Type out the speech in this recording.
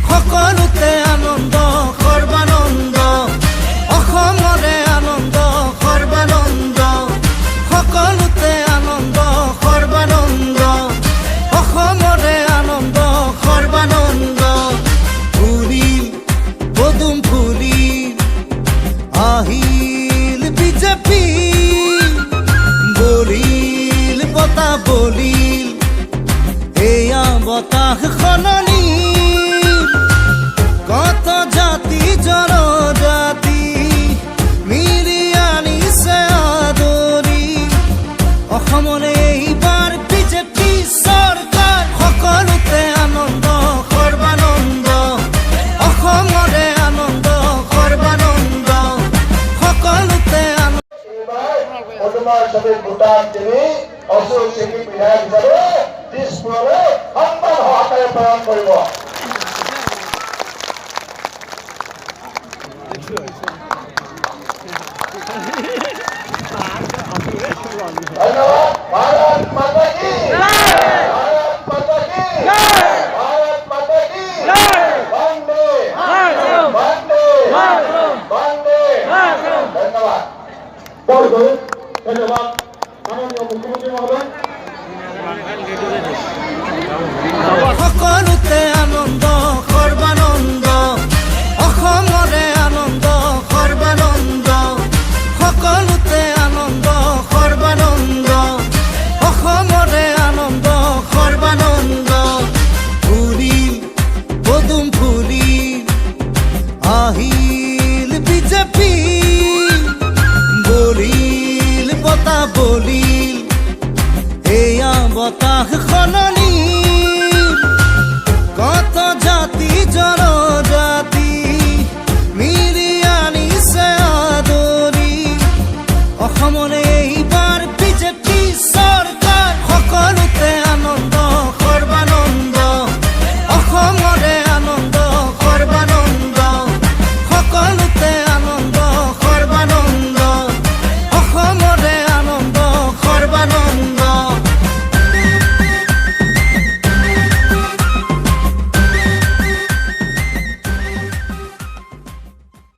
সকলোতে আনন্দ সৰ্বানন্দ অসমৰে আনন্দ সৰ্বানন্দ সকলোতে আনন্দ সৰ্বানন্দ অসমৰে আনন্দ সৰ্বানন্দ ফুৰিল পদুম ফুৰিল আহিল বিজেপি বলিল বতাহ বলিল এয়া বতাহ সলনি কত জাতি জনজাতি মিলি আনিছে আদৰি অসমৰে এইবাৰ বিজেপি চৰকাৰ সকলোতে আনন্দ সৰ্বানন্দ অসমৰে আনন্দ সৰ্বানন্দ সকলোতে পদুমাৰ ছবিত ভোটাৰ তিনি অশোক সিংহ বিধায়ক হিচাপে দিছপুৰলৈ সন্মান সহকাৰে প্ৰেৰণ কৰিব। ধন্যবাদ। ভাৰত মাতা কি ভাৰত মাতা কি ভাৰত মাতা কি বন্দে বন্দে বন্দে। ধন্যবাদ। ধন্যবাদ।